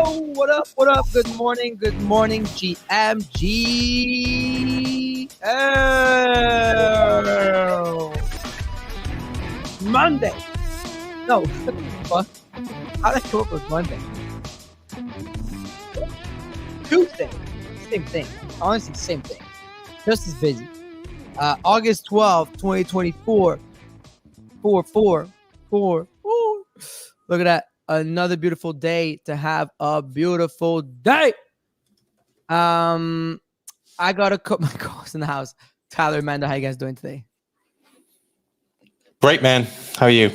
What up? What up? Good morning, GMG. Monday. No, what the fuck? How did I come up with Monday? Tuesday. Same thing. Honestly, same thing. Just as busy. August 12th, 2024. 4. Look at that. Another beautiful day to have a beautiful day. I got a couple my calls in the house. Tyler, Mando, how you guys doing today? Great, man. How are you?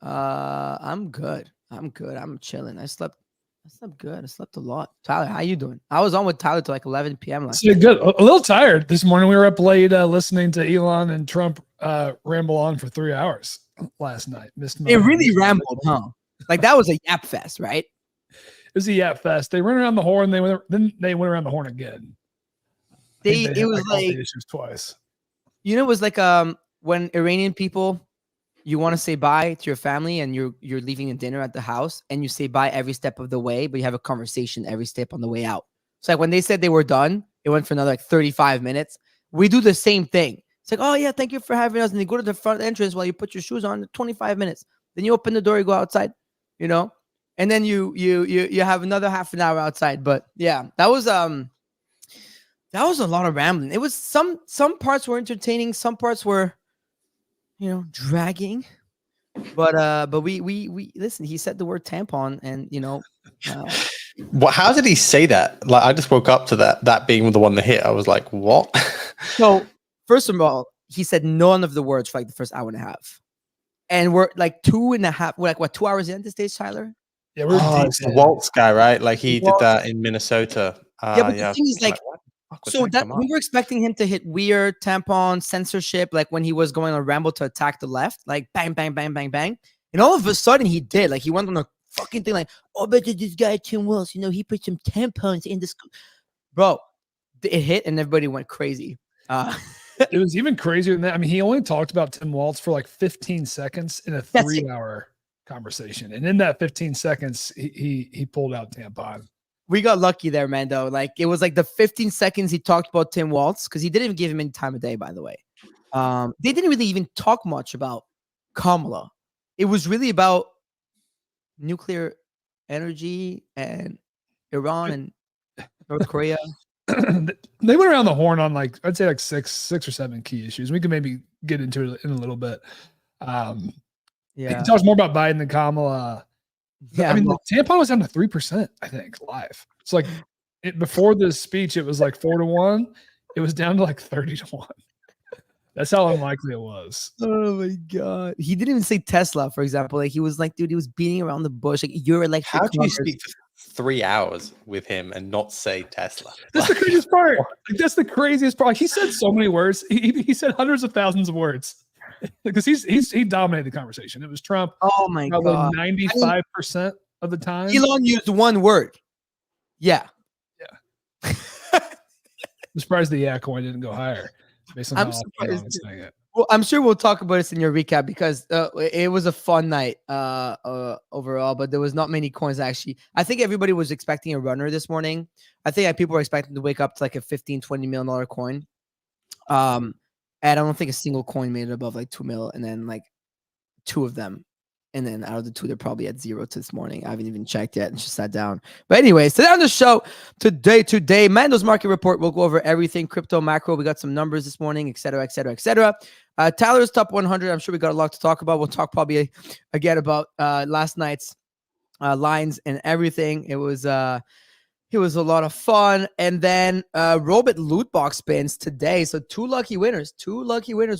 I'm good. I'm chilling. I slept good. I slept a lot. Tyler, how you doing? I was on with Tyler till like 11 p.m. last night. Good. A little tired this morning. We were up late listening to Elon and Trump ramble on for 3 hours last night. It really rambled, huh? Like that was a yap fest, right? It was a yap fest. They ran around the horn. Then they went around the horn again. It was like issues twice. You know, it was like when Iranian people, you want to say bye to your family and you're leaving a dinner at the house and you say bye every step of the way, but you have a conversation every step on the way out. So like when they said they were done, it went for another like 35 minutes. We do the same thing. It's like, oh yeah, thank you for having us. And you go to the front entrance while you put your shoes on, 25 minutes. Then you open the door, you go outside, you know, and then you have another half an hour outside. But yeah, that was a lot of rambling. It was some parts were entertaining, some parts were, you know, dragging. But we listen. He said the word tampon, and you know, How did he say that? Like, I just woke up to that being the one that hit. I was like, what? So first of all, he said none of the words for like the first hour and a half, and we're like 2.5. We're like what 2 hours into stage, Tyler? Yeah, we're it's the Waltz guy, right? Like he did that in Minnesota. Yeah, but the thing is, like, so that we were expecting him to hit weird tampon censorship, like when he was going on ramble to attack the left, like bang, bang, bang, bang, bang, and all of a sudden he did. Like he went on a fucking thing, like, oh, but this guy Tim Wills, you know, he put some tampons in the school, bro. It hit and everybody went crazy. It was even crazier than that. I mean, he only talked about Tim Waltz for like 15 seconds in a 3-hour conversation, and in that 15 seconds, he pulled out tampon. We got lucky there, Mando. Like it was like the 15 seconds he talked about Tim Waltz, because he didn't even give him any time of day, by the way. They didn't really even talk much about Kamala. It was really about nuclear energy and Iran and North Korea. They went around the horn on like, I'd say like six or seven key issues. We can maybe get into it in a little bit. Yeah, he talks more about Biden than Kamala. Yeah, I mean, the tampon was down to 3%, I think, live. It's like before this speech, it was like 4-1. It was down to like 30-1. That's how unlikely it was. Oh my god, he didn't even say Tesla, for example. Like he was like, dude, he was beating around the bush. Like you're like, how do you speak for 3 hours with him and not say Tesla? That's the craziest part. Like, that's the craziest part. Like, he said so many words. He said hundreds of thousands of words. Because he dominated the conversation. It was Trump. Oh my god, 95% of the time. Elon used one word. Yeah. I'm surprised the coin didn't go higher. Based on I'm surprised. Well, I'm sure we'll talk about this in your recap, because it was a fun night overall, but there was not many coins actually. I think everybody was expecting a runner this morning. I think people were expecting to wake up to like a $15-20 million coin. And I don't think a single coin made it above like 2 mil, and then like 2 of them. And then out of the 2, they're probably at 0 to this morning. I haven't even checked yet and just sat down. But anyways, today on the show, today, Mando's market report. We'll go over everything, crypto, macro. We got some numbers this morning, et cetera, et cetera, et cetera. Tyler's top 100. I'm sure we got a lot to talk about. We'll talk probably again about last night's lines and everything. It was a lot of fun. And then Robit loot box spins today. So 2 lucky winners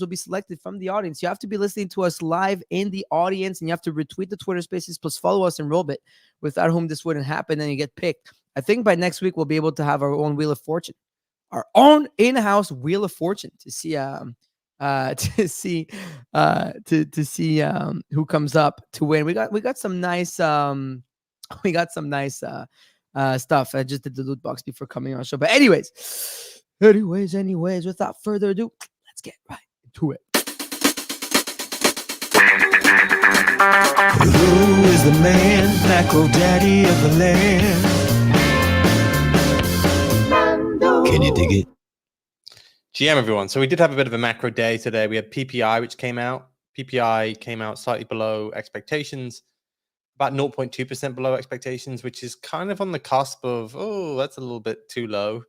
will be selected from the audience. You have to be listening to us live in the audience, and you have to retweet the Twitter Spaces plus follow us in Robit, without whom this wouldn't happen. And you get picked. I think by next week we'll be able to have our own Wheel of Fortune, our own in-house Wheel of Fortune to see who comes up to win. We got some nice stuff. I just did the loot box before coming on the show. But anyways, without further ado, let's get right into it. Who is the man, macro daddy of the land? Can you dig it? GM, everyone. So we did have a bit of a macro day today. We had PPI, which came out. PPI came out slightly below expectations, about 0.2% below expectations, which is kind of on the cusp of, oh, that's a little bit too low.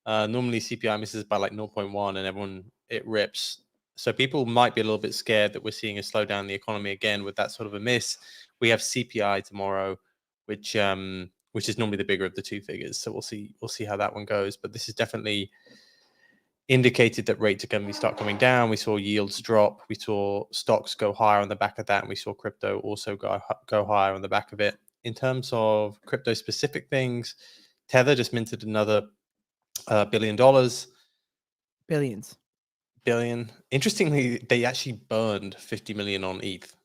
Normally CPI misses by like 0.1 and it rips. So people might be a little bit scared that we're seeing a slowdown in the economy again with that sort of a miss. We have CPI tomorrow, which is normally the bigger of the two figures. So we'll see how that one goes. But this is definitely indicated that rates are going to start coming down. We saw yields drop. We saw stocks go higher on the back of that, and we saw crypto also go higher on the back of it. In terms of crypto specific things, Tether just minted another $1 billion. Billion. Interestingly, they actually burned 50 million on ETH.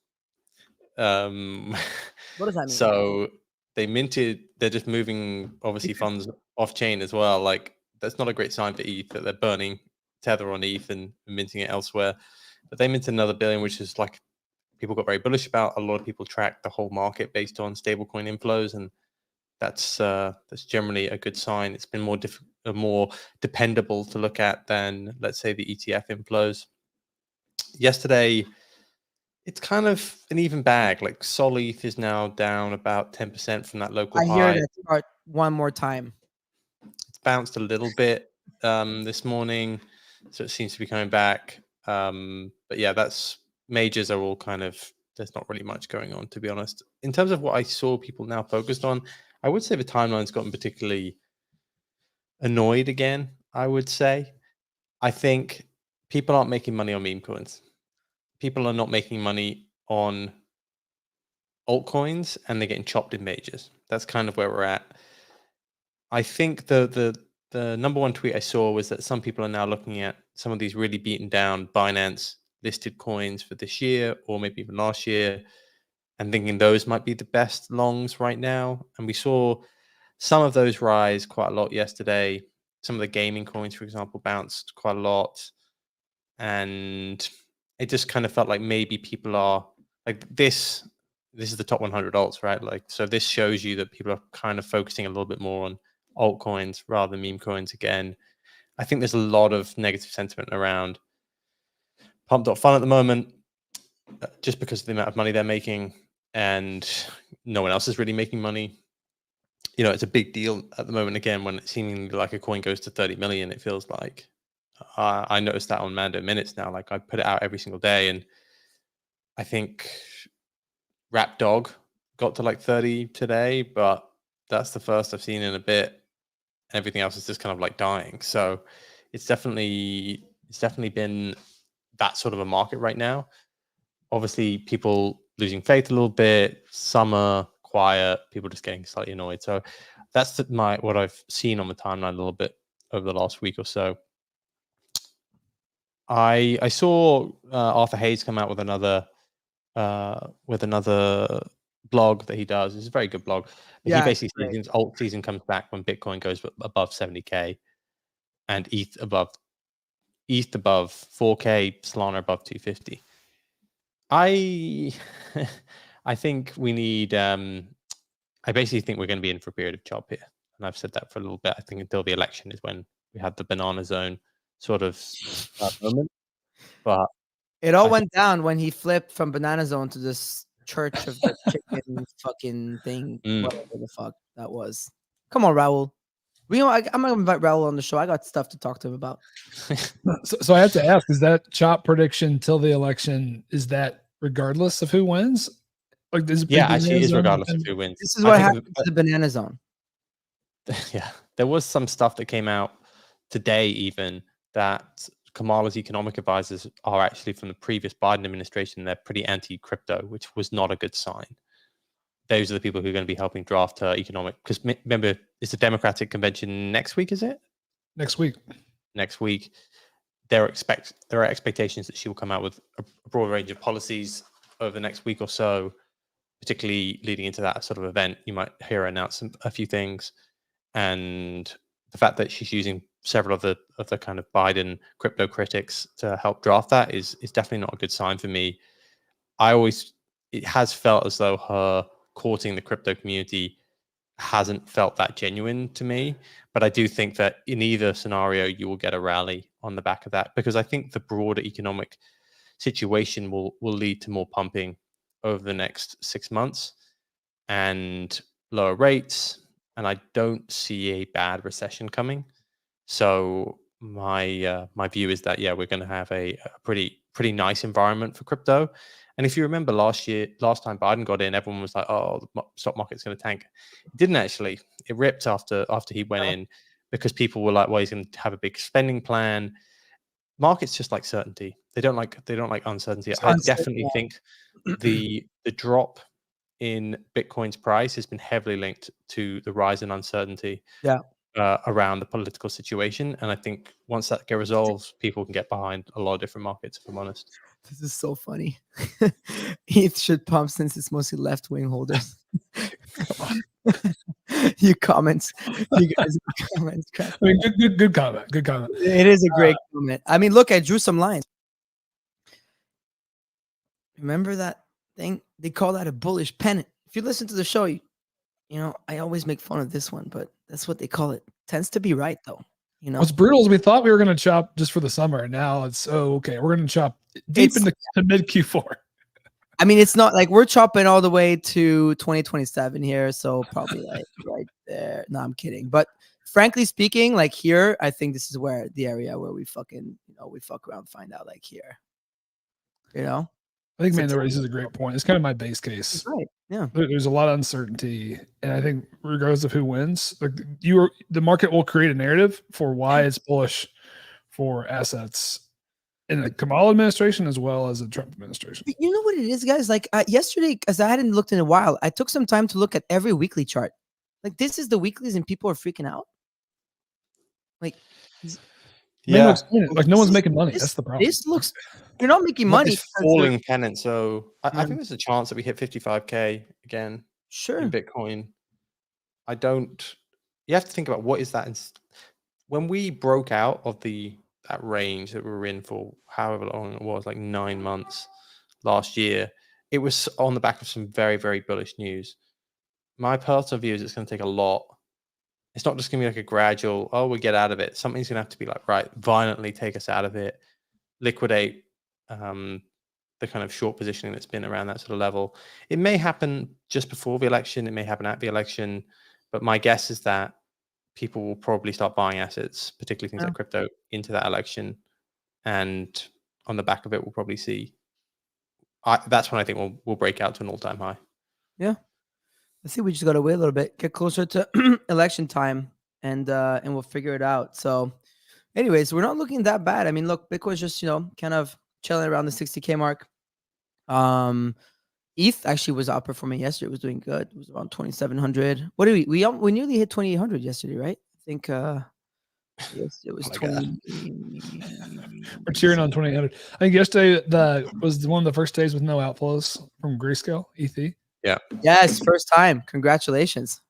What does that mean? So they minted. They're just moving obviously funds off chain as well. Like that's not a great sign for ETH that they're burning Tether on ETH and minting it elsewhere. But they minted another billion, which is like people got very bullish about. A lot of people track the whole market based on stablecoin inflows, and that's generally a good sign. It's been more dependable to look at than, let's say, the ETF inflows. Yesterday, it's kind of an even bag. Like Sol ETH is now down about 10% from that local high. I hear that start one more time. It's bounced a little bit this morning, so it seems to be coming back. But yeah, that's majors are all kind of, there's not really much going on, to be honest. In terms of what I saw people now focused on, I would say the timeline's gotten particularly annoyed again, I would say. I think people aren't making money on meme coins. People are not making money on altcoins, and they're getting chopped in majors. That's kind of where we're at. I think the number one tweet I saw was that some people are now looking at some of these really beaten down Binance listed coins for this year or maybe even last year and thinking those might be the best longs right now. And we saw some of those rise quite a lot yesterday. Some of the gaming coins, for example, bounced quite a lot. And it just kind of felt like maybe people are like this is the top 100 alts, right? Like, so this shows you that people are kind of focusing a little bit more on altcoins rather than meme coins again. I think there's a lot of negative sentiment around Pump.Fun at the moment, just because of the amount of money they're making, and no one else is really making money. You know, it's a big deal at the moment. Again, when it seemingly like a coin goes to 30 million, it feels like I noticed that on Mando Minutes now. Like I put it out every single day, and I think Rap Dog got to like 30 today, but that's the first I've seen in a bit. Everything else is just kind of like dying. So it's definitely been that sort of a market right now. Obviously, people losing faith a little bit, summer, quiet, people just getting slightly annoyed. So that's what I've seen on the timeline a little bit over the last week or so. I saw Arthur Hayes come out with another blog that he does. It's a very good blog. He basically says his alt season comes back when Bitcoin goes above 70K and ETH above 4K, Solana above 250. I think we need. I basically think we're going to be in for a period of chop here, and I've said that for a little bit. I think until the election is when we had the banana zone sort of moment. But it all went down when he flipped from banana zone to this church of the chicken fucking thing, whatever the fuck that was. Come on, Raul. I'm gonna invite Raul on the show. I got stuff to talk to him about. So I have to ask: is that chop prediction till the election? Is that regardless of who wins? Like, actually, it is regardless of who wins. This is what happened to the banana zone. Yeah, there was some stuff that came out today, even that Kamala's economic advisors are actually from the previous Biden administration. They're pretty anti-crypto, which was not a good sign. Those are the people who are going to be helping draft her economic. Because remember, it's the Democratic convention next week, is it? Next week. There are expectations that she will come out with a broad range of policies over the next week or so, particularly leading into that sort of event. You might hear her announce a few things. And the fact that she's using several of the kind of Biden crypto critics to help draft that is definitely not a good sign for me. I always it has felt as though her courting the crypto community hasn't felt that genuine to me. But I do think that in either scenario, you will get a rally on the back of that, because I think the broader economic situation will lead to more pumping over the next 6 months and lower rates. And I don't see a bad recession coming. So my view is that, yeah, we're going to have a pretty nice environment for crypto. And if you remember last time Biden got in, everyone was like, "Oh, the stock market's going to tank." It didn't actually. It ripped after he went in, because people were like, "Well, he's going to have a big spending plan." Markets just like certainty. They don't like uncertainty. I definitely think the drop in Bitcoin's price has been heavily linked to the rise in uncertainty. Yeah. Around the political situation, and I think once that gets resolved, people can get behind a lot of different markets, if I'm honest. This is so funny. ETH should pump since it's mostly left-wing holders. You comments. You guys comments. I mean, good comment. Good comment. It is a great comment. I mean, look, I drew some lines. Remember that thing? They call that a bullish pennant. If you listen to the show, you know, I always make fun of this one, but that's what they call it. Tends to be right, though. You know, what's brutal is we thought we were going to chop just for the summer, and now it's okay. We're going to chop deep into mid Q4. I mean, it's not like we're chopping all the way to 2027 here, so probably like right there. No, I'm kidding. But frankly speaking, like here, I think this is where the area where we fucking, you know, we fuck around, find out, like here. You know, I think Mando raises a great point. It's kind of my base case. Right. Yeah. There's a lot of uncertainty, and I think regardless of who wins, like the market will create a narrative for why it's bullish for assets in the Kamala administration as well as the Trump administration. You know what it is, guys? Like yesterday, because I hadn't looked in a while, I took some time to look at every weekly chart. Like this is the weeklies, and people are freaking out. Like, yeah, like no one's making money. That's the problem. This looks. You're not making money. Falling pennant. So I think there's a chance that we hit 55K again. Sure. In Bitcoin. I don't. You have to think about what is that. When we broke out of that range that we were in for however long it was, like 9 months last year, it was on the back of some very, very bullish news. My personal view is it's going to take a lot. It's not just going to be like a gradual, oh, we get out of it. Something's going to have to be like, right, violently take us out of it, liquidate the kind of short positioning that's been around that sort of level. It may happen just before the election. It may happen at the election. But my guess is that people will probably start buying assets, particularly things like crypto, into that election. And on the back of it, we'll probably see. That's when I think we'll break out to an all-time high. Yeah. I think we just got to wait a little bit, get closer to election time, and we'll figure it out. So anyways, we're not looking that bad. I mean, look, Bitcoin's just, you know, kind of chilling around the 60K mark. ETH actually was outperforming yesterday. It was doing good. It was around 2,700. What did we nearly hit 2,800 yesterday, right? I think yes, it was 20. We're cheering on 2,800. I think yesterday that was one of the first days with no outflows from Grayscale ETH. Yeah. Yes, first time. Congratulations.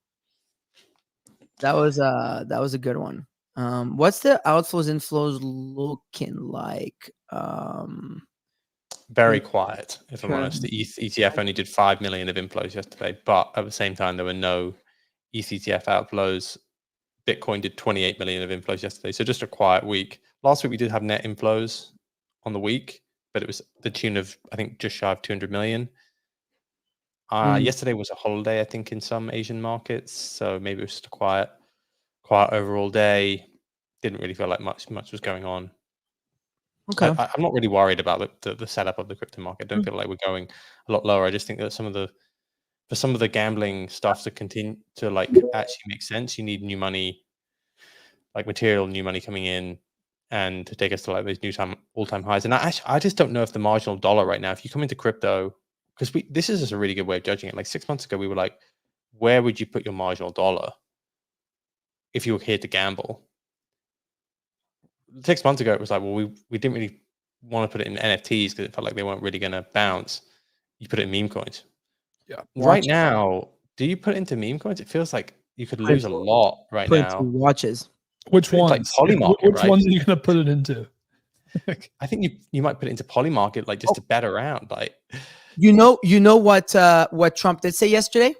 That was a good one. What's the outflows inflows looking like? Very quiet, if I'm honest. The ETF only did 5 million of inflows yesterday, but at the same time, there were no ETH ETF outflows. Bitcoin did 28 million of inflows yesterday, so just a quiet week. Last week we did have net inflows on the week, but it was the tune of, I think, just shy of 200 million. Yesterday was a holiday, I think, in some Asian markets, so maybe it was just a quiet overall day. Didn't really feel like much was going on. Okay. I'm not really worried about the setup of the crypto market. I don't feel like we're going a lot lower. I just think that for some of the gambling stuff to continue to like actually make sense, you need new money, like material new money coming in, and to take us to like those new all-time highs. And I just don't know if the marginal dollar right now, if you come into crypto, because this is just a really good way of judging it. Like 6 months ago, we were like, where would you put your marginal dollar if you were here to gamble? 6 months ago, it was like, well, we didn't really want to put it in NFTs because it felt like they weren't really going to bounce. You put it in meme coins. Yeah. Right now, do you put it into meme coins? It feels like you could lose a lot right now. Watches. Which ones? Like Polymarket, which right? ones are you going to put it into? I think you might put it into Polymarket, like just to bet around. Like, You know what Trump did say yesterday?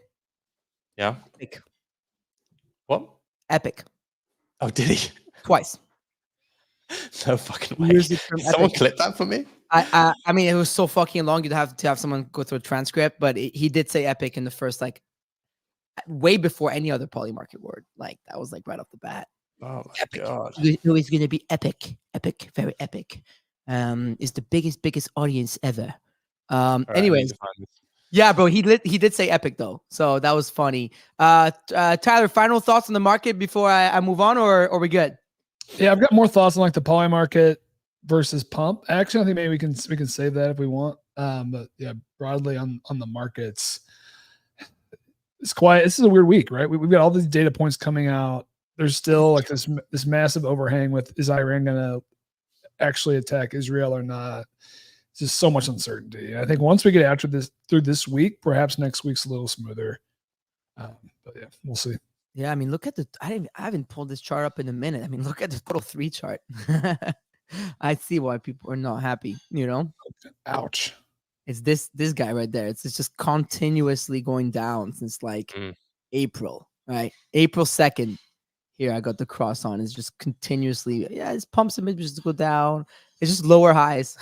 Yeah. Epic. What? Epic. Oh, did he? Twice. No fucking He way. used the term Can someone epic. clip that for me? I mean, it was so fucking long. You'd have to have someone go through a transcript, but he did say epic in the first, like, way before any other poly market word. Like, that was like right off the bat. Oh my Epic. god. It was going to be epic, very epic. Is the biggest audience ever. All right, I need Anyways, to find this. yeah, bro, he did say epic though, so that was funny. Tyler, final thoughts on the market before I move on, or we good? Yeah, I've got more thoughts on like the poly market versus pump. Actually, I think maybe we can save that if we want. But yeah, broadly on the markets, it's quiet. This is a weird week, right? We've got all these data points coming out. There's still like this massive overhang with, is Iran going to actually attack Israel or not? It's just so much uncertainty. I think once we get after this through this week, perhaps next week's a little smoother. But yeah, we'll see. Yeah, I mean, look at I haven't pulled this chart up in a minute. I mean, look at the total 3 chart. I see why people are not happy. Ouch. It's this guy right there. It's just continuously going down since like April, right? April 2nd. Here I got the cross on. It's just continuously, it's pumps and images go down. It's just lower highs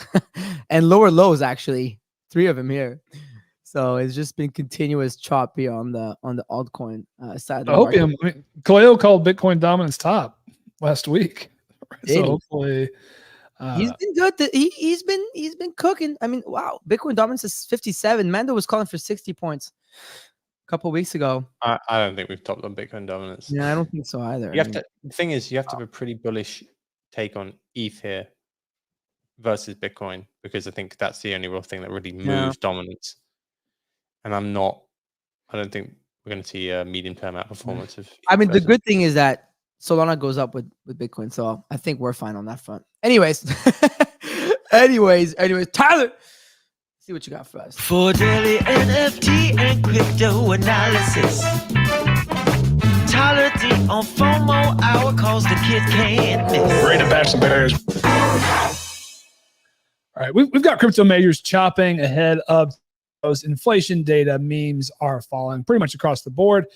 and lower lows, actually. 3 of them here. So it's just been continuous chop here on the altcoin side of the market. I mean, Kaleo called Bitcoin dominance top last week. So hopefully he's been good. He's been cooking. I mean, wow, Bitcoin dominance is 57. Mando was calling for 60 points a couple weeks ago. I don't think we've topped on Bitcoin dominance. Yeah, I don't think so either. The thing is, you have to have a pretty bullish take on ETH here versus Bitcoin, because I think that's the only real thing that really moves dominance. And I don't think we're going to see a medium-term outperformance of ETH. I mean, the good thing is that Solana goes up with Bitcoin, so I think we're fine on that front. Anyways, Tyler, see what you got for us. For daily NFT and crypto analysis, Tyler D on FOMO Hour, cause the kid can't miss. Ready to patch some barriers. All right, we've got crypto majors chopping ahead of those inflation data. Memes are falling pretty much across the board.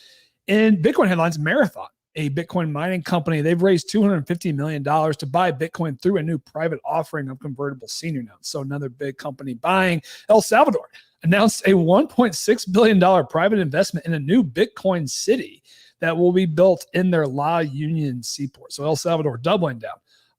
In Bitcoin headlines, Marathon, a Bitcoin mining company, they've raised $250 million to buy Bitcoin through a new private offering of convertible senior notes. So another big company buying. El Salvador announced a $1.6 billion private investment in a new Bitcoin city that will be built in their La Union seaport. So El Salvador doubling down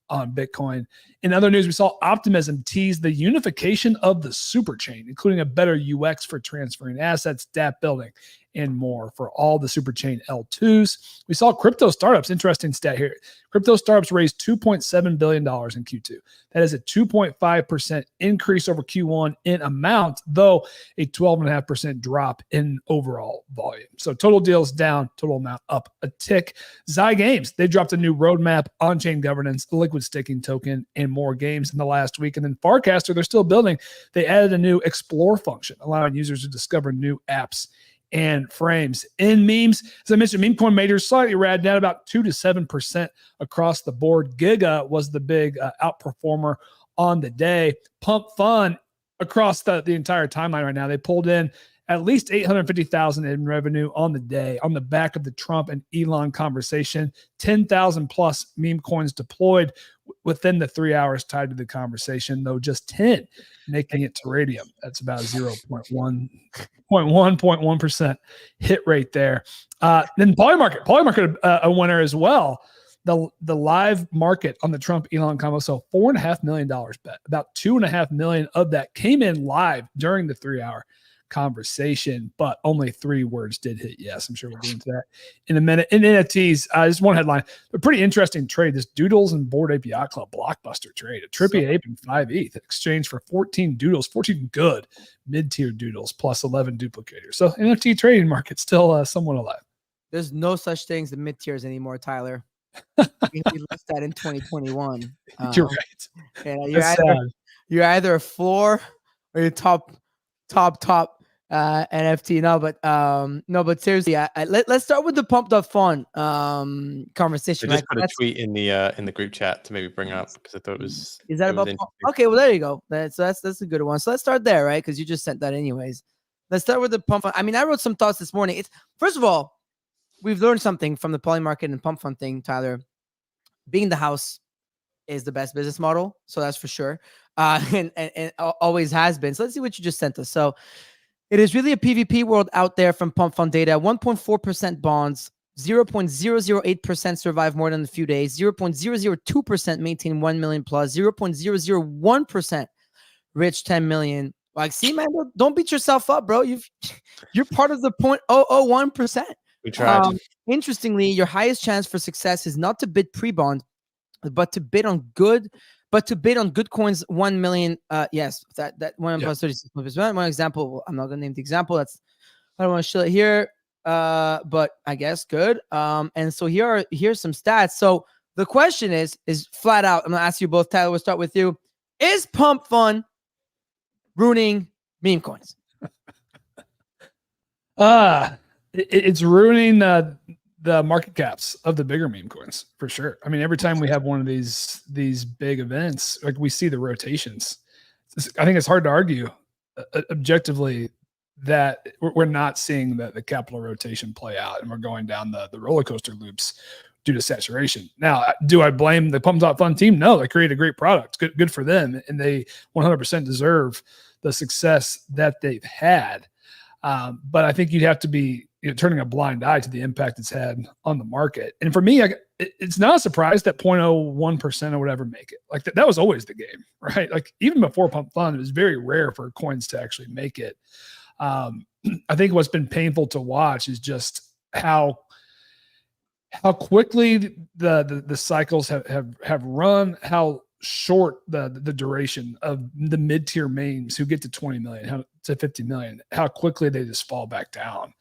on Bitcoin. In other news, we saw Optimism tease the unification of the super chain, including a better UX for transferring assets, dApp building, and more for all the super chain L2s. We saw crypto startups, interesting stat here. Crypto startups raised $2.7 billion in Q2. That is a 2.5% increase over Q1 in amount, though a 12.5% drop in overall volume. So total deals down, total amount up a tick. Zai Games, they dropped a new roadmap, on-chain governance, a liquid staking token, and more games in the last week. And then Farcaster, they're still building. They added a new explore function, allowing users to discover new apps and frames. In memes, as I mentioned, meme coin majors slightly rad, down about 2 to 7% across the board. Giga was the big outperformer on the day. Pump Fun across the entire timeline right now. They pulled in at least $850,000 in revenue on the day on the back of the Trump and Elon conversation. 10,000 plus meme coins deployed within the 3 hours tied to the conversation, though just 10 making it to Radium. That's about 0.1% hit rate there. Then Polymarket, a winner as well. The live market on the Trump Elon combo, so $4.5 million bet. About $2.5 million of that came in live during the 3 hour conversation, but only 3 words did hit yes. I'm sure we'll get into that in a minute. In NFTs, just one headline, a pretty interesting trade. This Doodles and Bored Ape Yacht Club blockbuster trade. A Trippy Ape and 5 ETH exchange for 14 Doodles, 14 good mid-tier Doodles plus 11 duplicators. So NFT trading market still somewhat alive. There's no such things as mid-tiers anymore, Tyler. We left that in 2021. You're right. Yeah, you're either a floor or you're top NFT. No, but seriously, let's start with the pump.fun conversation. I just Right? put a tweet in the group chat to maybe bring up because I thought it was. Is that it was about? Okay, well there you go. That's a good one. So let's start there, right? Because you just sent that anyways. Let's start with the pump fund. I mean, I wrote some thoughts this morning. It's first of all, we've learned something from the poly market and pump fund thing, Tyler. Being the house is the best business model, so that's for sure, and always has been. So let's see what you just sent us. So it is really a PvP world out there from pump fund data. 1.4% bonds, 0.008% survive more than a few days, 0.002% maintain 1 million plus, 0.001% reach 10 million. Like, see, man, don't beat yourself up, bro. You're part of the 0.001%. We tried. Interestingly, your highest chance for success is not to bid pre-bond, but to bid on good coins. 1 million. Yes, that 1 plus 36. One example. I'm not gonna name the example. I don't want to show it here. But I guess good. And so here's some stats. So the question is flat out. I'm gonna ask you both, Tyler. We'll start with you. Is pump fun ruining meme coins? It's ruining the market caps of the bigger meme coins for sure. I mean, every time we have one of these big events, like we see the rotations. I think it's hard to argue objectively that we're not seeing the capital rotation play out, and we're going down the roller coaster loops due to saturation. Now, do I blame the Pump.Fun team? No, they created a great product. Good for them, and they 100% deserve the success that they've had. But I think you'd have to be turning a blind eye to the impact it's had on the market. And for me, it's not a surprise that 0.01% or whatever make it. Like that was always the game, right? Like even before Pump Fun, it was very rare for coins to actually make it. I think what's been painful to watch is just how quickly the cycles have run, how short the duration of the mid-tier memes who get to 20 million, to 50 million, how quickly they just fall back down,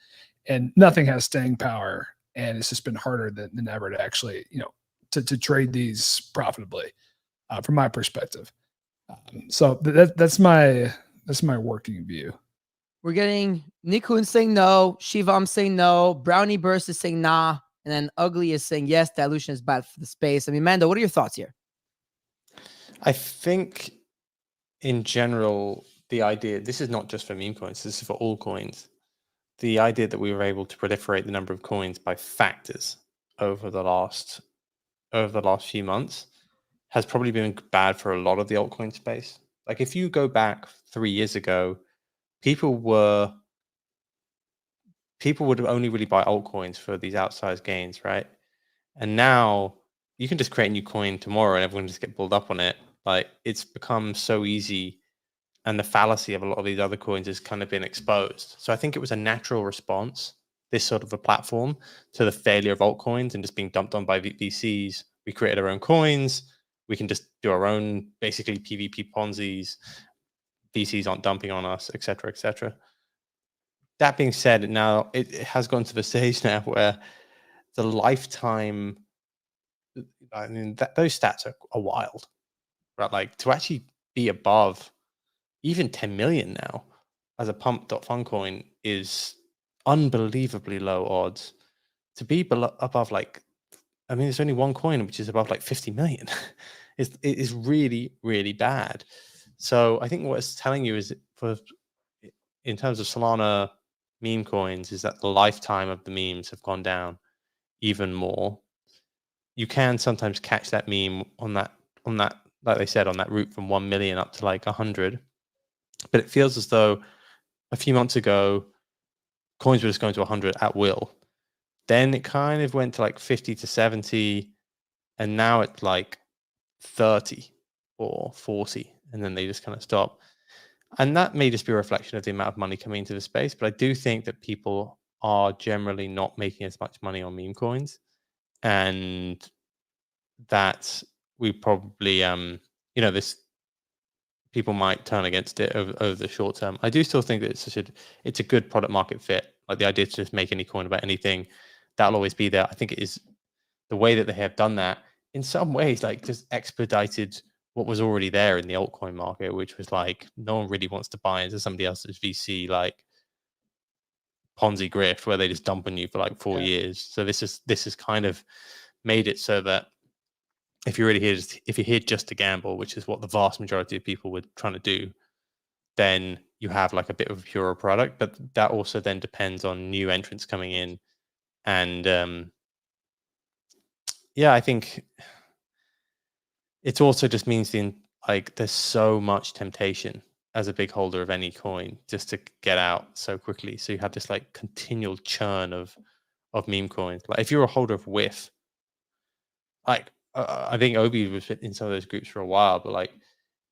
and nothing has staying power. And it's just been harder than ever to actually, to trade these profitably, from my perspective. So that's my working view. We're getting Nikun saying no, Shivam saying no, Brownie Burst is saying nah, and then Ugly is saying yes, dilution is bad for the space. I mean, Mando, what are your thoughts here? I think in general, the idea, this is not just for meme coins, this is for all coins. The idea that we were able to proliferate the number of coins by factors over the last few months has probably been bad for a lot of the altcoin space. Like if you go back 3 years ago, people would only really buy altcoins for these outsized gains, right? And now you can just create a new coin tomorrow and everyone just get pulled up on it. Like it's become so easy, and the fallacy of a lot of these other coins has kind of been exposed. So I think it was a natural response, this sort of a platform, to the failure of altcoins and just being dumped on by VCs. We created our own coins. We can just do our own basically PvP Ponzi's. VCs aren't dumping on us, et cetera, et cetera. That being said, now it has gone to the stage now where the lifetime, I mean, those stats are wild, right? Like to actually be above even 10 million now as a Pump.Fun coin is unbelievably low odds. To be above, like, I mean, there's only one coin which is above like 50 million. It is really, really bad. So I think what it's telling you is, in terms of Solana meme coins, is that the lifetime of the memes have gone down even more. You can sometimes catch that meme on that, like they said, on that route from 1 million up to like 100. But it feels as though a few months ago, coins were just going to 100 at will. Then it kind of went to like 50 to 70, and now it's like 30 or 40, and then they just kind of stop. And that may just be a reflection of the amount of money coming into the space, but I do think that people are generally not making as much money on meme coins, and that we probably, this people might turn against it over the short term. I do still think that it's a good product market fit. Like the idea to just make any coin about anything, that'll always be there. I think it is the way that they have done that in some ways, like just expedited what was already there in the altcoin market, which was like no one really wants to buy into somebody else's VC. Like Ponzi grift where they just dump on you for like 4 years. So this is kind of made it so that if you're here just to gamble, which is what the vast majority of people were trying to do, then you have like a bit of a purer product. But that also then depends on new entrants coming in. And I think it also just means there's so much temptation as a big holder of any coin just to get out so quickly. So you have this like continual churn of meme coins. Like if you're a holder of WIF, like I think Obi was in some of those groups for a while, but like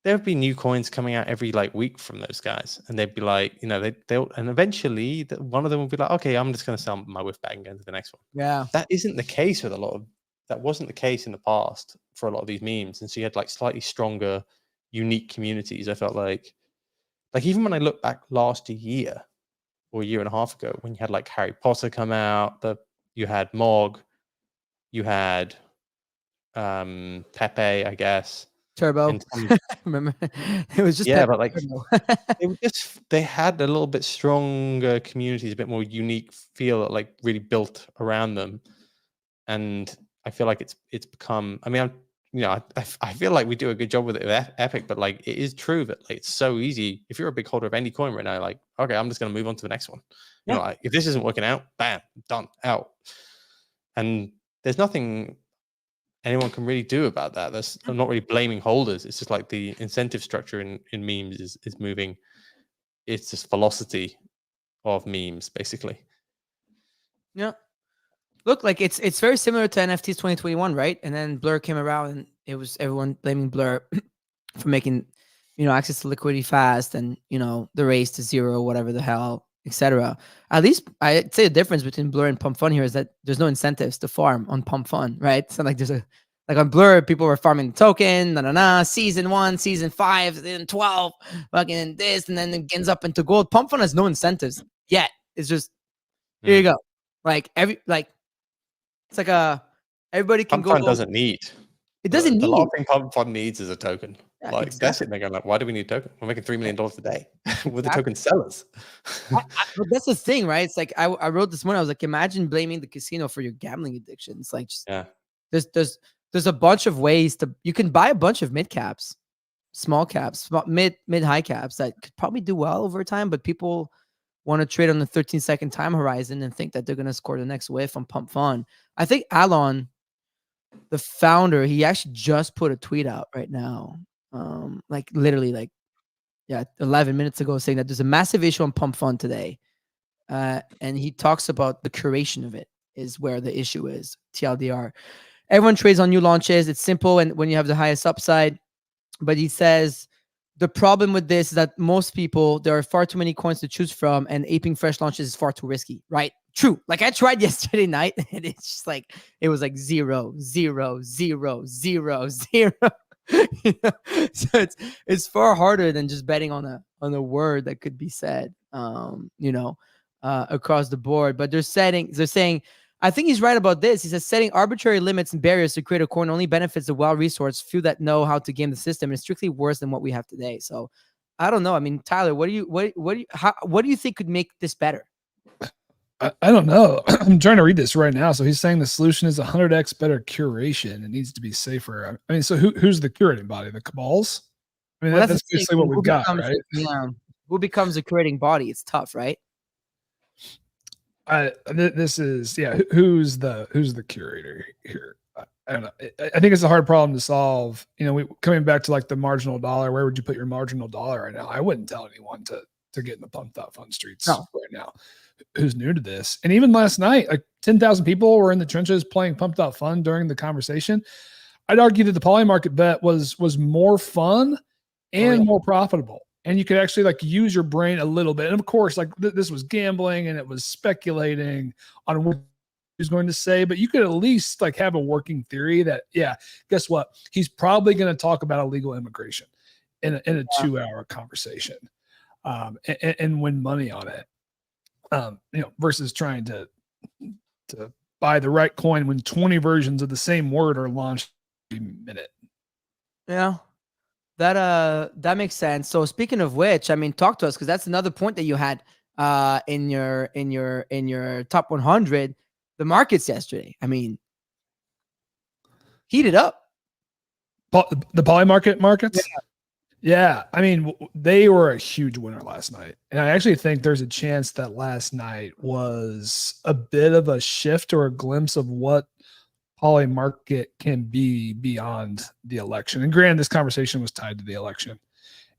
there would be new coins coming out every like week from those guys, and they'd be like, they'll and eventually one of them will be like, okay, I'm just going to sell my WIF bag and go to the next one. Yeah, that isn't the case with that wasn't the case in the past for a lot of these memes, and so you had like slightly stronger, unique communities. I felt like even when I look back last year or a year and a half ago, when you had like Harry Potter come out, you had Mog, you had Pepe, I guess. Turbo. Remember, it was just Pepe, but like they had a little bit stronger communities, a bit more unique feel that like really built around them. And I feel like it's become. I mean, I feel like we do a good job with it with Epic, but like it is true that like it's so easy. If you're a big holder of any coin right now, like okay, I'm just going to move on to the next one. Yeah. Like if this isn't working out, bam, done, out. And there's nothing anyone can really do about that. I'm not really blaming holders. It's just like the incentive structure in memes is moving. It's just velocity of memes, basically. Yeah. Look, like it's very similar to NFTs 2021, right? And then Blur came around, and it was everyone blaming Blur for making, access to liquidity fast, and the race to zero, whatever the hell, etc. At least I'd say the difference between Blur and Pump Fun here is that there's no incentives to farm on Pump Fun, right? So like like on Blur, people were farming the token, season 1, season 5, then 12, fucking this, and then it gets up into gold. Pump Fun has no incentives yet. It's just here you go, it's like everybody can Pump go. Fun doesn't need. It doesn't need. The last thing Pump Fun needs is a token. Yeah, like exactly. That's it. They're going like, why do we need a token? We're making $3 million a day. We're the token sellers. But that's the thing, right? It's like I wrote this morning. I was like, imagine blaming the casino for your gambling addiction. It's like there's a bunch of ways you can buy a bunch of mid caps, small caps, mid high caps that could probably do well over time, but people want to trade on the 13-second time horizon and think that they're going to score the next whiff on Pump Fun. I think Alon, the founder, he actually just put a tweet out right now, like literally 11 minutes ago, saying that there's a massive issue on Pump Fun today. And he talks about the curation of it is where the issue is, TLDR. Everyone trades on new launches. It's simple, and when you have the highest upside. But he says the problem with this is that most people, there are far too many coins to choose from, and aping fresh launches is far too risky, right? True. Like I tried yesterday night, and it's just like it was like 0, 0, 0, 0, 0. So it's far harder than just betting on a word that could be said, across the board. But they're saying, I think he's right about this. He says setting arbitrary limits and barriers to create a coin only benefits the well-resourced few that know how to game the system, and it's strictly worse than what we have today. So I don't know. I mean, Tyler, what do you think could make this better? I don't know. I'm trying to read this right now. So he's saying the solution is 100x better curation. It needs to be safer. I mean, so who's the curating body? The cabals? I mean, that's basically what we've got, right? Yeah. Who becomes the curating body? It's tough, right? This is who's the curator here? I don't know. I think it's a hard problem to solve. Coming back to like the marginal dollar, where would you put your marginal dollar right now? I wouldn't tell anyone to get in the pumped up fun streets right now who's new to this. And even last night, like 10,000 people were in the trenches playing pumped up fun during the conversation. I'd argue that the poly market bet was more fun and more profitable. And you could actually like use your brain a little bit. And of course, like this was gambling and it was speculating on what he's going to say, but you could at least like have a working theory that, guess what? He's probably going to talk about illegal immigration in a 2-hour conversation and win money on it. Versus trying to buy the right coin when 20 versions of the same word are launched every minute. Yeah. That makes sense. So speaking of which, I mean, talk to us, because that's another point that you had. in your top 100, the markets yesterday, I mean, heated up. The poly markets? Yeah. I mean, they were a huge winner last night. And I actually think there's a chance that last night was a bit of a shift or a glimpse of what poly market can be beyond the election. And granted, this conversation was tied to the election.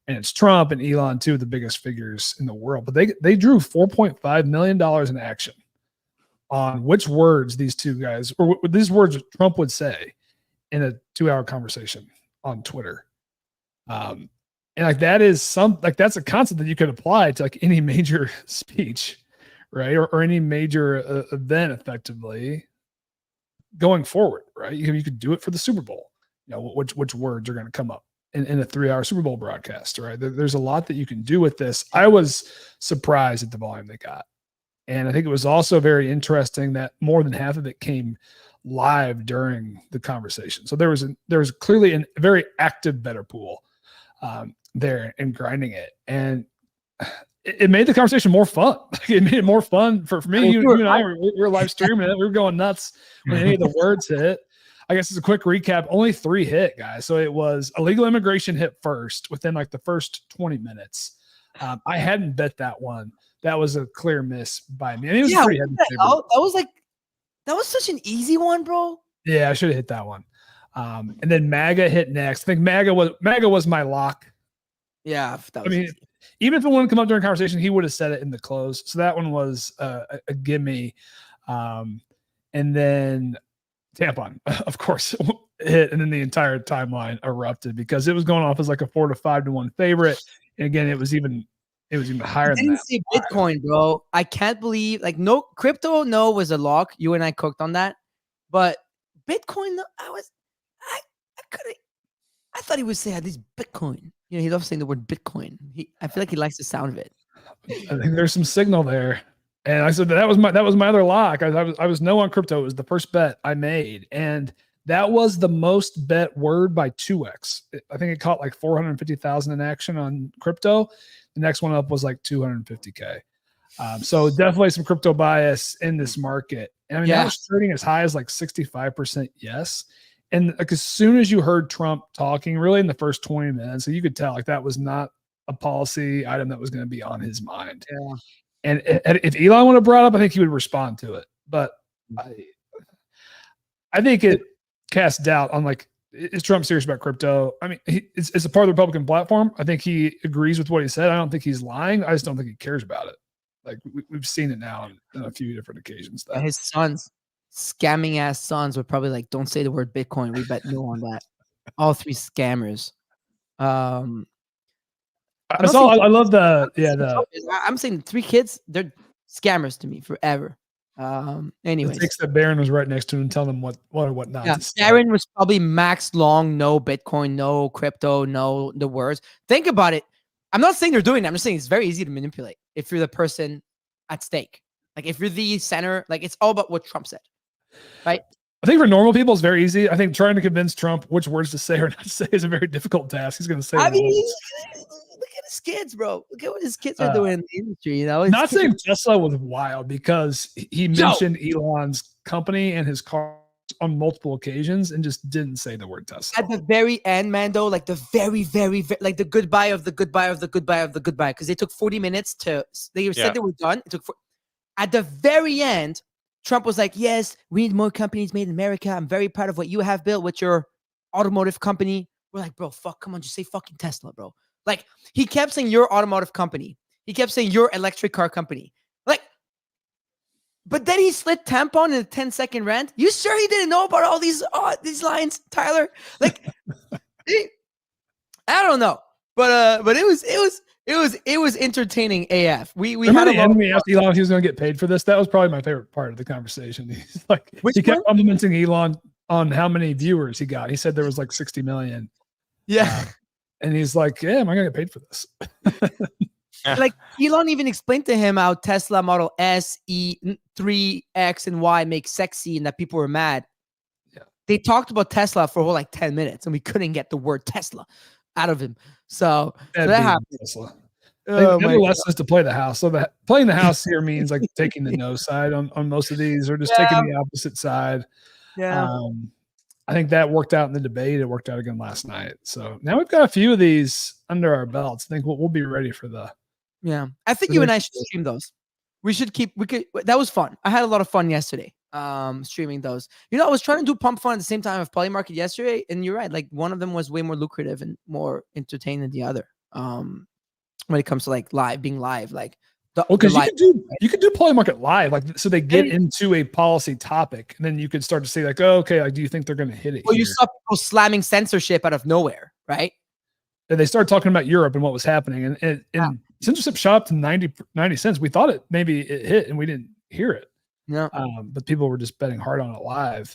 And it's Trump and Elon, two of the biggest figures in the world. But they drew $4.5 million in action on which words these two guys, or these words Trump would say in a 2-hour conversation on Twitter. And like that is that's a concept that you could apply to like any major speech, right? Or any major event effectively going forward, right? You could do it for the Super Bowl, which words are going to come up in a 3-hour Super Bowl broadcast, right? There's a lot that you can do with this. I was surprised at the volume they got. And I think it was also very interesting that more than half of it came live during the conversation. So there was clearly a very active better pool there and grinding it. And it made the conversation more fun. It made it more fun for me. You and I were live streaming it. We were going nuts when any of the words hit. I guess as a quick recap, only 3 hit, guys. So it was illegal immigration hit first within like the first 20 minutes. I hadn't bet that one. That was a clear miss by me. And it was pretty heavy. That was such an easy one, bro. Yeah, I should have hit that one. And then Maga hit next. I think Maga was my lock. Yeah, easy. Even if it wouldn't come up during conversation, he would have said it in the close. So that one was a gimme. And then Tampon, of course, hit, and then the entire timeline erupted because it was going off as like a 4 to 5 to 1 favorite. And again, it was even higher than that. I didn't say Bitcoin, bro. I can't believe no crypto. No was a lock. You and I cooked on that, but Bitcoin. I thought he would say at least Bitcoin. He loves saying the word Bitcoin. I feel like he likes the sound of it. I think there's some signal there. And I said that was my other lock. I was no on crypto. It was the first bet I made, and that was the most bet word by 2x. I think it caught like 450,000 in action on crypto. The next one up was like 250K. So definitely some crypto bias in this market. And I mean, that was trading as high as like 65% yes. And like as soon as you heard Trump talking, really in the first 20 minutes, so you could tell like that was not a policy item that was going to be on his mind. Yeah. And if Elon would have brought up, I think he would respond to it. But I think it casts doubt on like, is Trump serious about crypto? I mean, it's a part of the Republican platform. I think he agrees with what he said. I don't think he's lying. I just don't think he cares about it. Like we've seen it now on a few different occasions. His sons, scamming ass sons, were probably like, "Don't say the word Bitcoin." We bet no on that. All 3 scammers. I love I'm saying 3 kids. They're scammers to me forever. Anyways, it takes that Barron was right next to him and tell them what or what not. Yeah, Barron was probably max long, no Bitcoin, no crypto, no the words. Think about it. I'm not saying they're doing that. I'm just saying it's very easy to manipulate if you're the person at stake. Like if you're the center, like it's all about what Trump said, right? I think for normal people, it's very easy. I think trying to convince Trump which words to say or not to say is a very difficult task. He's going to say. I mean, look at his kids, bro. Look at what his kids are doing in the industry. Not saying Tesla was wild because he mentioned Elon's company and his car on multiple occasions and just didn't say the word Tesla. At the very end, Mando, like the very, like the goodbye of the goodbye of the goodbye of the goodbye, because they took 40 minutes to. They said they were done. It took. At the very end, Trump was like, "Yes, we need more companies made in America. I'm very proud of what you have built with your automotive company." We're like, "Bro, come on, just say fucking Tesla, bro." Like he kept saying your automotive company. He kept saying your electric car company. Like. But then he slid Tampon in a 10-second rant. You sure he didn't know about all these lines, Tyler? Like, I don't know, but it was entertaining AF. We had a end. We asked Elon if he was going to get paid for this. That was probably my favorite part of the conversation. He's like, he kept complimenting Elon on how many viewers he got. He said there was like 60 million. Yeah, and he's like, "Yeah, am I going to get paid for this?" Like Elon even explained to him how Tesla Model S, E, 3, X, and Y make sexy and that people were mad. Yeah. They talked about Tesla for a whole like 10 minutes and we couldn't get the word Tesla out of him. So that happened. Tesla. Oh my Nevertheless, is to play the house. So that playing the house here means like taking the no side on most of these, or just taking the opposite side. Yeah. I think that worked out in the debate. It worked out again last night. So now we've got a few of these under our belts. I think we'll be ready for the. Yeah, I think you and I should stream those. That was fun. I had a lot of fun yesterday. Streaming those. You know, I was trying to do pump fun at the same time of poly market yesterday, and you're right. Like one of them was way more lucrative and more entertaining than the other. When it comes to like being live, like because you could do poly market live, like so they get into a policy topic, and then you could start to say like, oh, okay, like do you think they're going to hit it? Well, you saw people slamming censorship out of nowhere, right? And they started talking about Europe and what was happening, and censorship shot up to 90 cents. We thought it hit, and we didn't hear it. Yeah. But people were just betting hard on it live,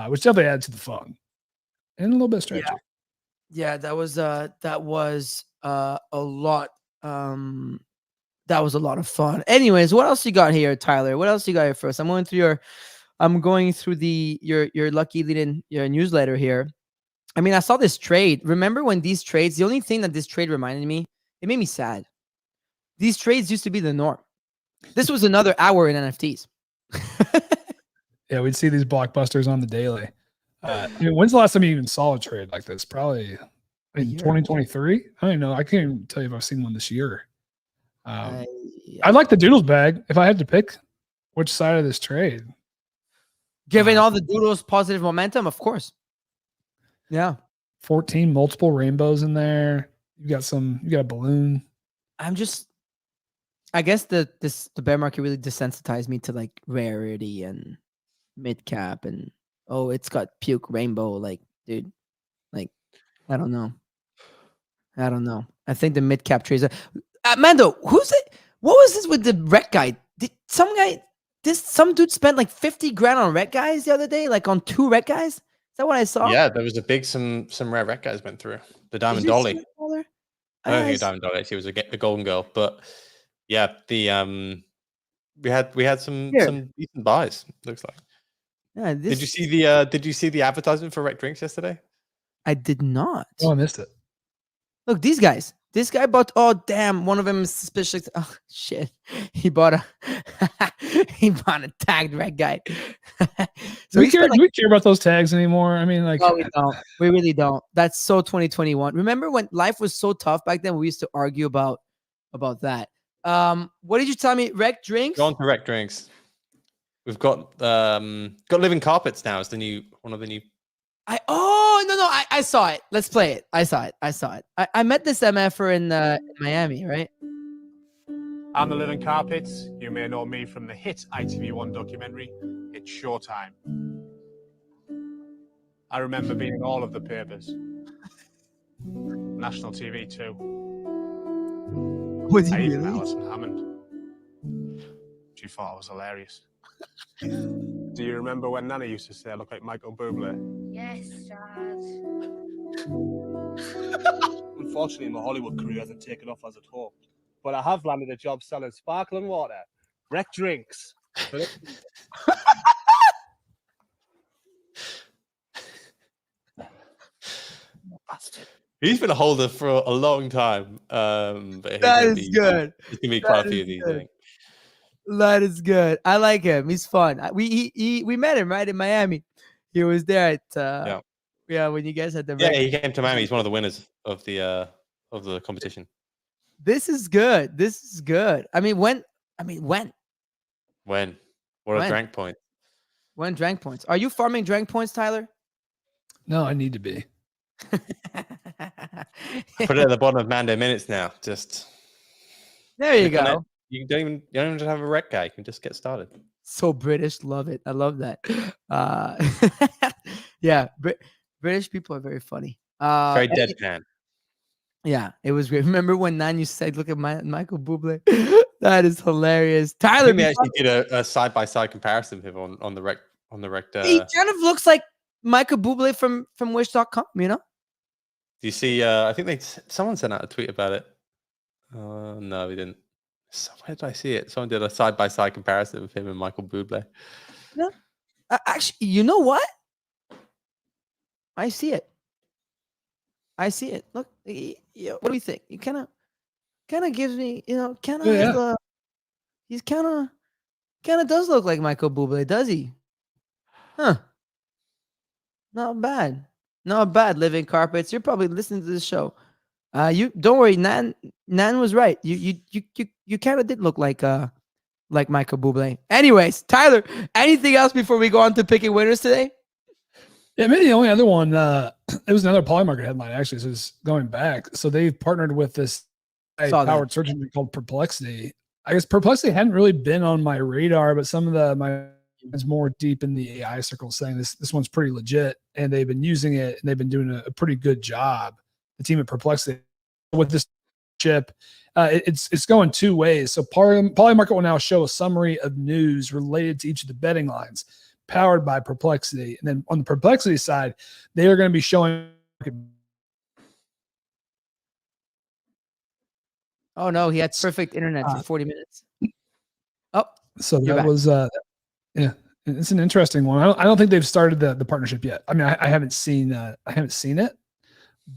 which definitely adds to the fun and a little bit of strategy. Yeah, that was a lot. That was a lot of fun. Anyways, what else you got here, Tyler? What else you got here for us? I'm going through your lucky lead-in your newsletter here. I mean, I saw this trade. Remember when these trades? The only thing that this trade reminded me, it made me sad. These trades used to be the norm. This was another hour in NFTs. Yeah, we'd see these blockbusters on the daily. When's the last time you even saw a trade like this? Probably in 2023. I don't know. I can't even tell you if I've seen one this year. I like the Doodles bag. If I had to pick which side of this trade, given all the Doodles positive momentum, of course. Yeah, 14 multiple rainbows in there. You got a balloon. I guess the bear market really desensitized me to like rarity and mid cap and it's got puke rainbow. Like, dude, like I don't know. I think the mid cap trades. Mando, who's it? What was this with the rec guy? Did some dude spent like 50 grand on rec guys the other day, like on 2 rec guys? Is that what I saw? Yeah, there was a big some rare rec guys went through the Diamond Dolly. I don't think a Diamond Dolly actually was a Golden Girl, but yeah, the we had some decent buys. Looks like. Yeah. Did you see the advertisement for rec drinks yesterday? I did not. Oh, I missed it. Look, these guys. This guy bought. Oh damn! One of them is suspicious. Oh shit! He bought a tagged red guy. So do we care about those tags anymore? I mean, like, no, we don't. We really don't. That's so 2021. Remember when life was so tough back then? We used to argue about that. What did you tell me? Rec drinks. Go on to rec drinks. We've got living carpets now. Is one of the new. I saw it. Let's play it. I saw it. I met this MFer in Miami, right? I'm the Living Carpets. You may know me from the hit ITV1 documentary, It's Showtime. I remember being in all of the papers. National TV too. Was he I even really? met Alison Hammond. She thought I was hilarious. Do you remember when Nana used to say I look like Michael Bublé? Yes, Dad. Unfortunately, my Hollywood career hasn't taken off as I'd hoped, but I have landed a job selling sparkling water, rec drinks. He's been a holder for a long time. But that is good. It's gonna be quite a few of these, I think. That is good. I like him. He's fun. We met him right in Miami. He was there at when you guys had the he came to Miami. He's one of the winners of the competition. This is good. I mean, when? What are drank points? When drank points? Are you farming drank points, Tyler? No, I need to be. Put it at the bottom of Mando minutes now. Just there you go. You don't even just have a rec guy. You can just get started. So British, love it. I love that. Yeah, British people are very funny. Very deadpan. Yeah, it was great. Remember when Nan used to say, "Look at Michael Bublé"? That is hilarious. Tyler, we actually did a side by side comparison of him on the rec. He kind of looks like Michael Bublé from Wish.com. You know? Do you see? I think someone sent out a tweet about it. No, we didn't. Where did I see it? Someone did a side by side comparison of him and Michael Bublé. No, actually, you know what? I see it. Look, what do you think? You kind of kind of gives me, kind of Yeah. he's kind of does look like Michael Bublé, does he? Huh? Not bad. Not bad. Living carpets. You're probably listening to this show. You don't worry. Nan was right. You kind of did look like Michael Bublé. Anyways, Tyler, anything else before we go on to picking winners today? Yeah, maybe the only other one, it was another Polymarket headline, actually. So it's going back. So they've partnered with this powered search engine called Perplexity. I guess Perplexity hadn't really been on my radar, but some of my friends more deep in the AI circle saying this one's pretty legit, and they've been using it, and they've been doing a pretty good job. The team at Perplexity with this chip, it's going two ways. So Polymarket will now show a summary of news related to each of the betting lines, powered by Perplexity. And then on the Perplexity side, they are going to be showing. Oh no, he had perfect internet for 40 minutes. Oh, so that was yeah, it's an interesting one. I don't think they've started the partnership yet. I mean, I haven't seen it,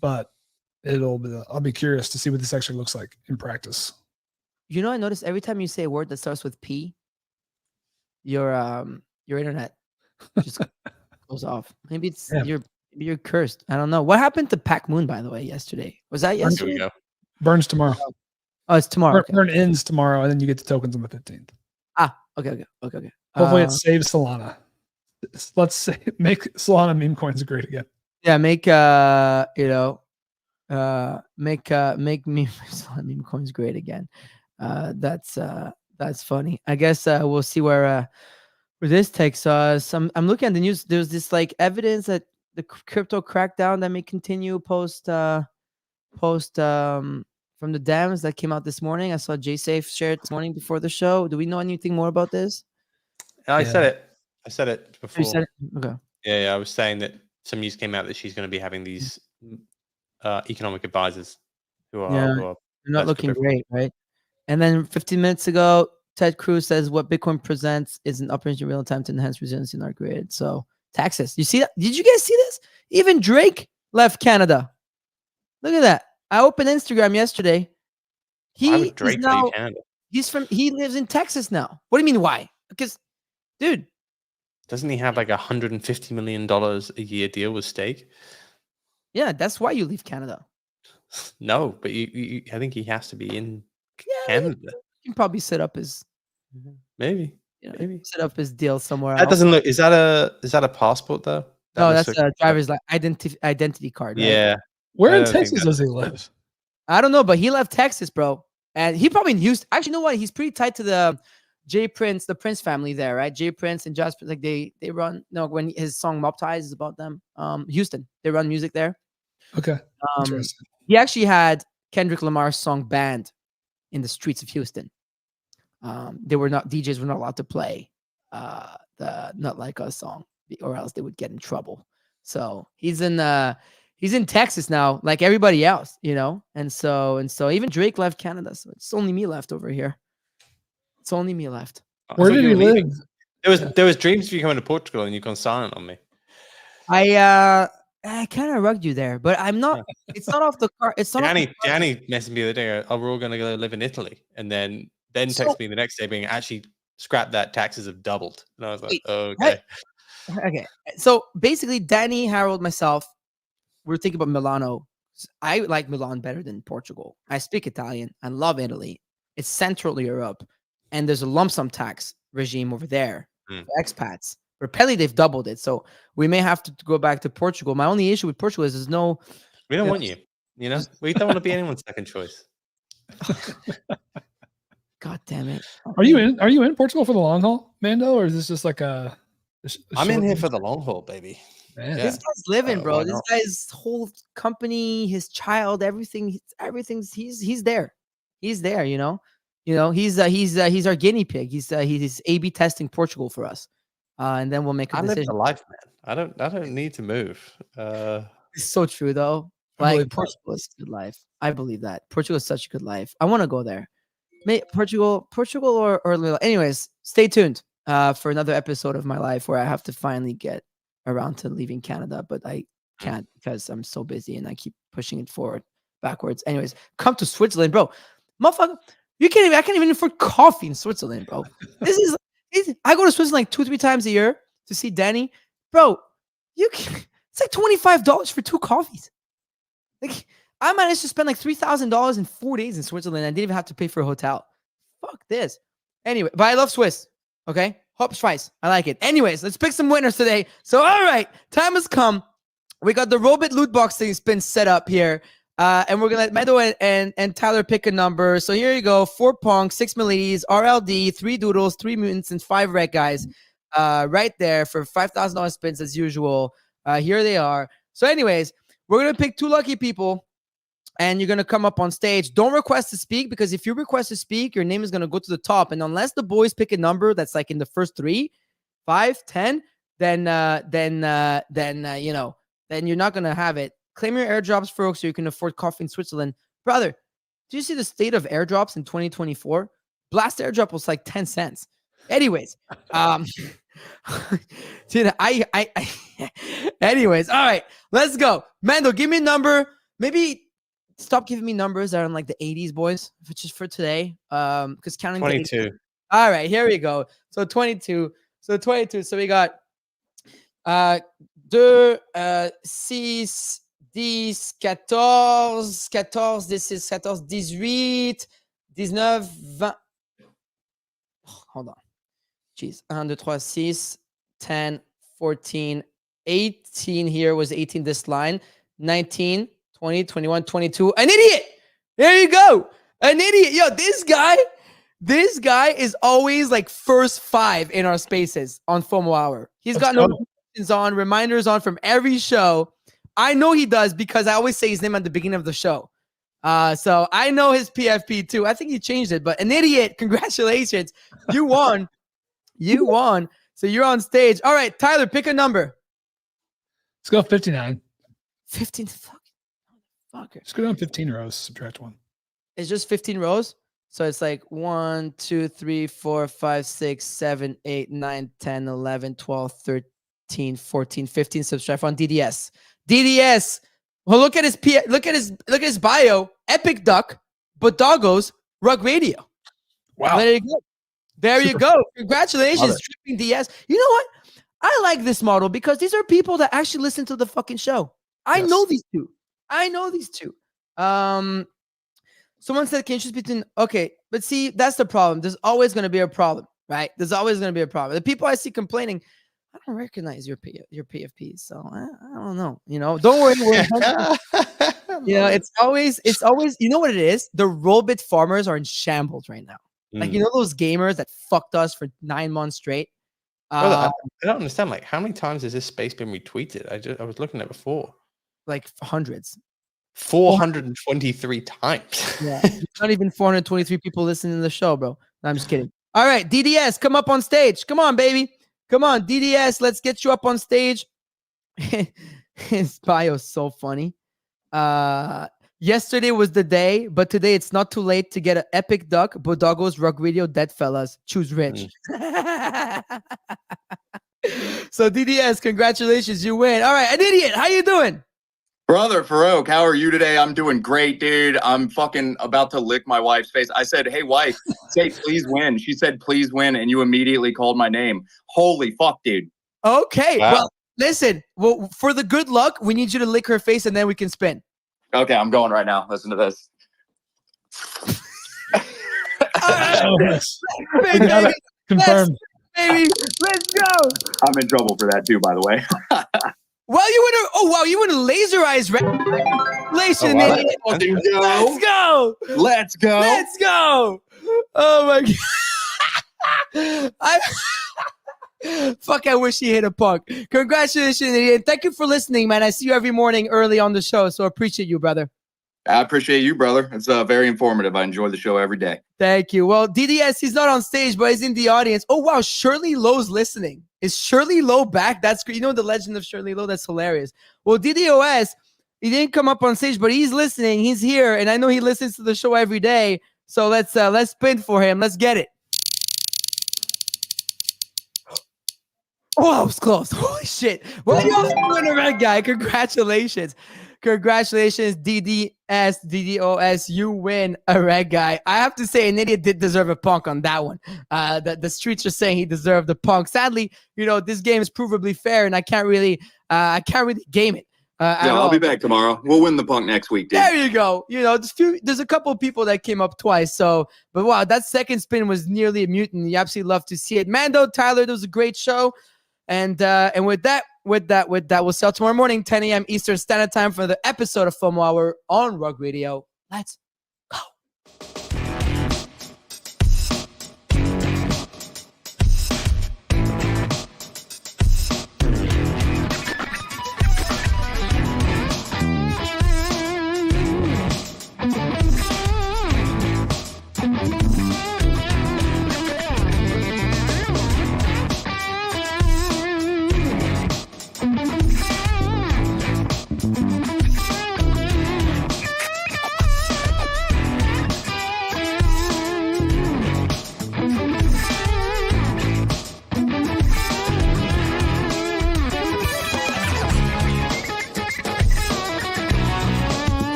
but I'll be curious to see what this actually looks like in practice. I noticed every time you say a word that starts with P, your internet just goes off. Maybe it's you're cursed. I don't know. What happened to Pac Moon, by the way, yesterday? Was that yesterday? Here we go. Burns tomorrow. Oh, it's tomorrow. Burn ends tomorrow, and then you get the tokens on the 15th. Okay. Hopefully it saves Solana. Let's say make Solana meme coins great again. Yeah, make make meme coins great again. That's funny. I guess we'll see where this takes us. I'm looking at the news. There's this like evidence that the crypto crackdown that may continue post from the dams that came out this morning. I saw JSafe share it this morning before the show. Do we know anything more about this? I said it before. You said it? Okay. Yeah, I was saying that some news came out that she's going to be having these economic advisors who are they're not looking great, right? And then 15 minutes ago, Ted Cruz says what Bitcoin presents is an opportunity in real time to enhance resiliency in our grid. So taxes. You see that? Did you guys see this? Even Drake left Canada. Look at that. I opened Instagram yesterday. He lives in Texas now. What do you mean why? Because, dude, doesn't he have like $150 million a year deal with Stake? Yeah, that's why you leave Canada. No, but I think he has to be in Canada. You can probably set up his maybe set up his deal somewhere else. That doesn't look. Is that a passport though? No, that's a driver's identity card. Right? Yeah. Where in Texas does he live? I don't know, but he left Texas, bro. And he probably in Houston. Actually, you know what? He's pretty tight to the the Prince family there, right? Jay Prince and Josh, like they run. No, when his song Mob Ties is about them. Houston, they run music there. Okay. He actually had Kendrick Lamar's song banned in the streets of Houston. DJs were not allowed to play the Not Like Us song, or else they would get in trouble. So he's in Texas now, like everybody else, and so even Drake left Canada, so it's only me left over here. It's only me left. Where did he live? There was dreams of you coming to Portugal, and you've gone silent on me. I kind of rugged you there, but I'm not. It's not off the car. It's not. Danny messaged me the other day. Oh, we're all going to go live in Italy, and then text me the next day being actually scrap that, taxes have doubled, and I was like, okay. Okay, so basically, Danny, Harold, myself, we're thinking about Milano. I like Milan better than Portugal. I speak Italian. I love Italy. It's Central Europe, and there's a lump sum tax regime over there for expats. For Pele, they've doubled it, so we may have to go back to Portugal. My only issue with Portugal is there's no. We don't want you. We don't want to be anyone's second choice. God damn it! Are you in Portugal for the long haul, Mando, or is this just like a I'm in here for the long haul, baby. Man. This guy's living, bro. This guy's whole company, his child, everything's he's there. He's there, he's our guinea pig. He's A/B testing Portugal for us. And then we'll make a decision. I live the life, man. I don't need to move. It's so true though. Like Portugal is a good life. I believe that. Portugal is such a good life. I want to go there. Portugal or anyways, stay tuned for another episode of my life where I have to finally get around to leaving Canada, but I can't because I'm so busy and I keep pushing it backwards. Anyways, come to Switzerland, bro. Motherfucker, you can't even, I can't even afford coffee in Switzerland, bro. I go to Switzerland like 2-3 times a year to see Danny. Bro, it's like $25 for 2 coffees. Like, I managed to spend like $3,000 in 4 days in Switzerland. I didn't even have to pay for a hotel. Fuck this. Anyway, but I love Swiss. Okay? Hops Schweiz. I like it. Anyways, let's pick some winners today. So, all right, time has come. We got the Robit loot box thing's been set up here. And we're going to let Mando and Tyler pick a number. So here you go. 4 Pong, 6 Milities, RLD, 3 Doodles, 3 Mutants, and 5 Red Guys. Right there for $5,000 spins as usual. Here they are. So anyways, we're going to pick 2 lucky people. And you're going to come up on stage. Don't request to speak, because if you request to speak, your name is going to go to the top. And unless the boys pick a number that's like in the first 3, 5, 10, then you know, then you're not going to have it. Claim your airdrops, Farokh, so you can afford coffee in Switzerland. Brother, do you see the state of airdrops in 2024? Blast airdrop was like 10 cents. Anyways, dude, anyways, all right, let's go. Mando, give me a number. Maybe stop giving me numbers that are in like the 80s, boys, which is for today. Because counting 22. All right, here we go. So 22. So we got 2, 6, 10, 14, this is 14, 18, 19, 20. Hold on. Jeez. 1, 2, 3, 6, 10, 14, 18 here was 18 this line. 19, 20, 21, 22. An idiot. There you go. An idiot. Yo, this guy is always like first 5 in our spaces on FOMO Hour. He's got notifications on, reminders on from every show. I know he does because I always say his name at the beginning of the show. So I know his PFP too. I think he changed it, but an idiot. Congratulations. You won. You won. So you're on stage. All right, Tyler, pick a number. Let's go 59. 15. Fucker. Let's go down 15 rows. Subtract 1. It's just 15 rows. So it's like 1, 2, 3, 4, 5, 6, 7, 8, 9, 10, 11, 12, 13, 14, 15. Subtract 1. DDS. DDS. Well, look at his bio. Epic Duck, Bodoggos, Rug Radio. Wow. There you go. There you go. Congratulations, Tripping DS. You know what? I like this model because these are people that actually listen to the fucking show. I know these two. Someone said, can you choose between, okay, but see, that's the problem. There's always going to be a problem, right? There's always going to be a problem. The people I see complaining, I don't recognize your PFPs, so I don't know. You know, don't worry. You know, it's always. You know what it is? The Robit farmers are in shambles right now. Like, you know, those gamers that fucked us for 9 months straight. I don't understand. Like, how many times has this space been retweeted? I was looking at before. Like hundreds. 423 times. Yeah, not even 423 people listening to the show, bro. No, I'm just kidding. All right, DDS, come up on stage. Come on, baby. Come on, DDS. Let's get you up on stage. His bio is so funny. Yesterday was the day, but today it's not too late to get an Epic Duck, Bodoggos, Rug Radio, Dead Fellas. Choose rich. So DDS, congratulations, you win. All right, an idiot. How you doing? Brother Farokh, how are you today? I'm doing great, dude. I'm fucking about to lick my wife's face. I said, hey, wife, say please win. She said, please win. And you immediately called my name. Holy fuck, dude. Okay. Wow. Well, listen, for the good luck, we need you to lick her face and then we can spin. Okay, I'm going right now. Listen to this. Baby, confirmed. Baby, let's go. I'm in trouble for that too, by the way. Well, you want to laser eyes, right? Let's go. Let's go. Let's go. Oh my god. Fuck, I wish he hit a puck. Congratulations, and thank you for listening, man. I see you every morning early on the show, so I appreciate you, brother. I appreciate you, brother. It's very informative. I enjoy the show every day. Thank you. Well, DDS, he's not on stage, but he's in the audience. Oh, wow. Shirley Lowe's listening. Is Shirley Lowe back? That's great. You know the legend of Shirley Lowe? That's hilarious. Well, DDOS, he didn't come up on stage, but he's listening. He's here, and I know he listens to the show every day. So let's spin for him. Let's get it. Oh, that was close. Holy shit. Well, you're the red guy. Congratulations. Congratulations, DD. DDoS, you win a red guy. I have to say, an idiot did deserve a punk on that one. The streets are saying he deserved the punk. Sadly, this game is provably fair, and I can't really game it. I'll be back tomorrow. We'll win the punk next week, dude. There you go. There's a couple of people that came up twice. But wow, that second spin was nearly a mutant. You absolutely love to see it. Mando, Tyler, it was a great show. And with that, we'll see you tomorrow morning, 10 a.m. Eastern Standard Time for the episode of FOMO Hour on Rug Radio. Let's